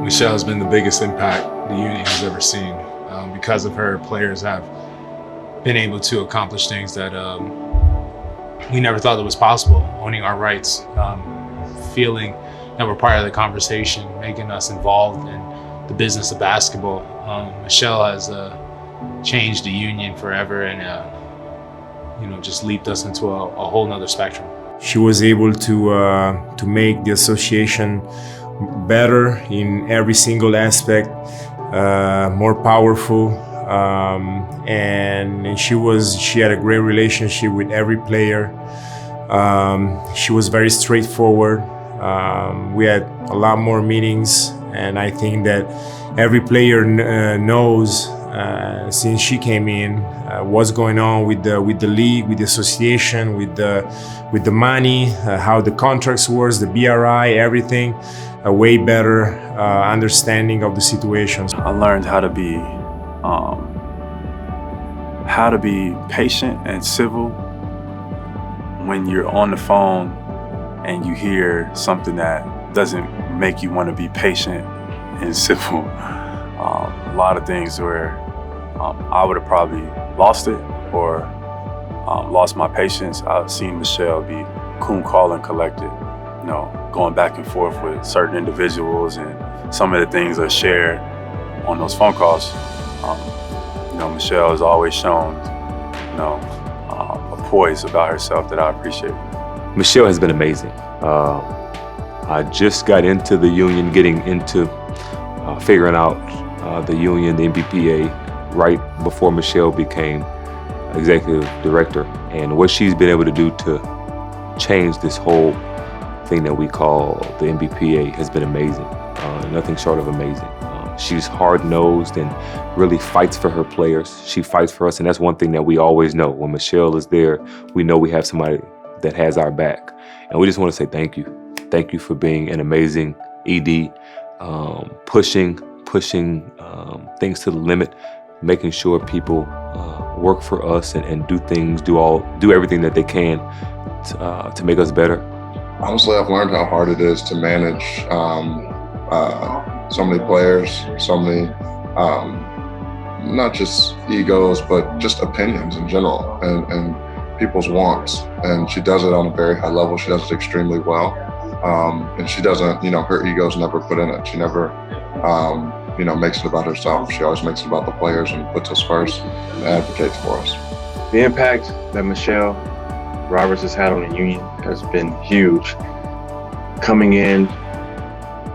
Michele has been the biggest impact the union has ever seen. Because of her, players have been able to accomplish things that we never thought that was possible, owning our rights, feeling that we're part of the conversation, making us involved in the business of basketball. Michele has changed the union forever and just leaped us into a whole nother spectrum. She was able to make the association better in every single aspect, more powerful, and she had a great relationship with every player. She was very straightforward. We had a lot more meetings, and I think that every player knows since she came in what's going on with the league, with the association, with the money, how the contracts works, the BRI, everything. A way better understanding of the situations. I learned how to be patient and civil when you're on the phone and you hear something that doesn't make you want to be patient and civil. A lot of things where I would have probably lost it or lost my patience. I've seen Michele be cool, calm, and collected. Going back and forth with certain individuals, and some of the things are shared on those phone calls. Michele has always shown, a poise about herself that I appreciate. Michele has been amazing. I just got into the union, getting into figuring out the union, the NBPA, right before Michele became Executive Director. And what she's been able to do to change this whole thing that we call the NBPA has been amazing. Nothing short of amazing. She's hard-nosed and really fights for her players. She fights for us, and that's one thing that we always know. When Michele is there, we know we have somebody that has our back. And we just want to say thank you. Thank you for being an amazing ED, pushing things to the limit, making sure people work for us and do everything that they can to make us better. Honestly, I've learned how hard it is to manage so many players, so many, not just egos, but just opinions in general and people's wants. And she does it on a very high level. She does it extremely well. And she doesn't, her ego's never put in it. She never, makes it about herself. She always makes it about the players and puts us first and advocates for us. The impact that Michele Roberts has had on the union has been huge. Coming in,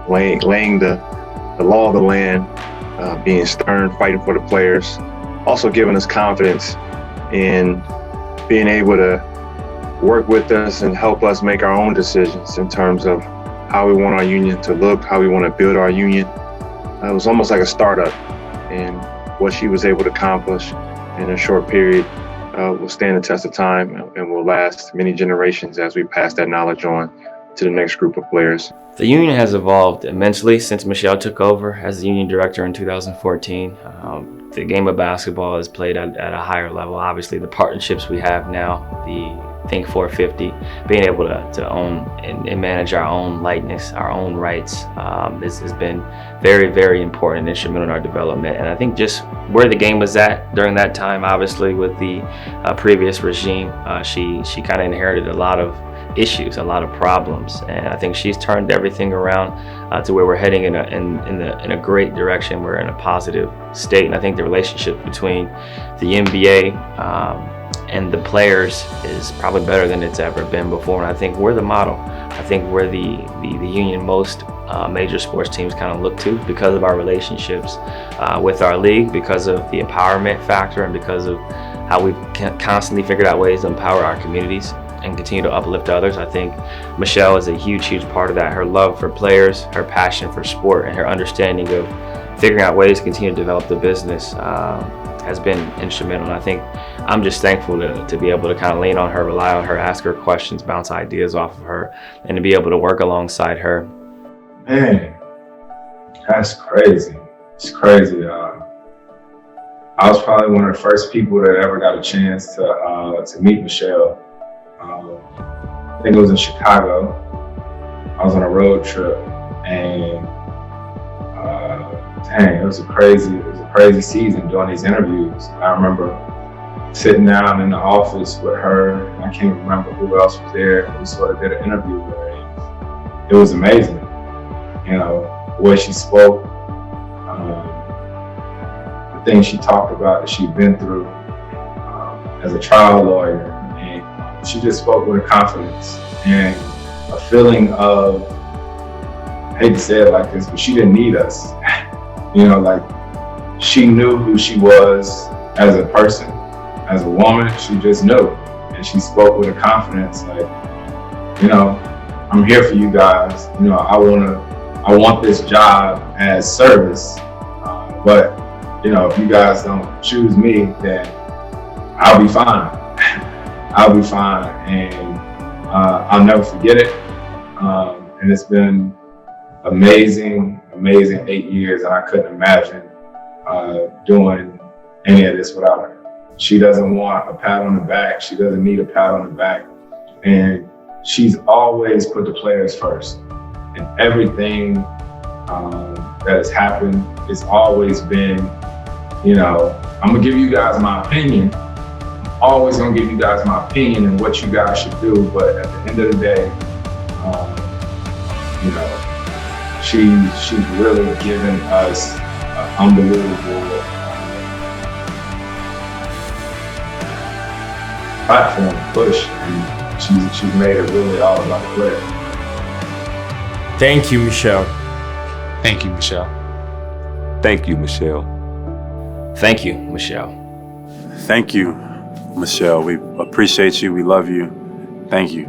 laying the law of the land, being stern, fighting for the players, also giving us confidence in being able to work with us and help us make our own decisions in terms of how we want our union to look, how we want to build our union. It was almost like a startup, and what she was able to accomplish in a short period will stand the test of time and will last many generations as we pass that knowledge on to the next group of players. The union has evolved immensely since Michele took over as the union director in 2014. The game of basketball is played at a higher level. Obviously, the partnerships we have now, the Think 450, being able to own and manage our own likeness, our own rights, has been very, very important and instrumental in our development. And I think just where the game was at during that time, obviously with the previous regime, she kind of inherited a lot of issues, a lot of problems, and I think she's turned everything around to where we're heading in a great direction. We're in a positive state, and I think the relationship between the NBA and the players is probably better than it's ever been before. And I think we're the model. I think we're the union most major sports teams kind of look to because of our relationships with our league, because of the empowerment factor, and because of how we've constantly figured out ways to empower our communities and continue to uplift others. I think Michele is a huge, huge part of that. Her love for players, her passion for sport, and her understanding of figuring out ways to continue to develop the business has been instrumental. And I think I'm just thankful to be able to kind of lean on her, rely on her, ask her questions, bounce ideas off of her, and to be able to work alongside her. Man, that's crazy. It's crazy. I was probably one of the first people that ever got a chance to meet Michele. I think it was in Chicago. I was on a road trip, and dang, it was a crazy season doing these interviews. I remember sitting down in the office with her, and I can't remember who else was there. We sort of did an interview with her. And it was amazing, you know, the way she spoke, the things she talked about that she'd been through as a trial lawyer, and she just spoke with a confidence and a feeling of, I hate to say it like this, but she didn't need us. You know, like, she knew who she was as a person, as a woman. She just knew, and she spoke with a confidence, like, you know, I'm here for you guys. You know, I want this job as service, but you know, if you guys don't choose me, then I'll be fine. I'll be fine, and I'll never forget it. And it's been amazing 8 years, and I couldn't imagine doing any of this without her. She doesn't want a pat on the back. She doesn't need a pat on the back. And she's always put the players first. And everything that has happened, it's always been, you know, I'm gonna give you guys my opinion. I'm always gonna give you guys my opinion and what you guys should do. But at the end of the day, you know, she's really given us an unbelievable platform push, and she's made it really all about the player. Thank you, Michele. Thank you, Michele. Thank you, Michele. Thank you, Michele. Thank you, Michele. We appreciate you. We love you. Thank you.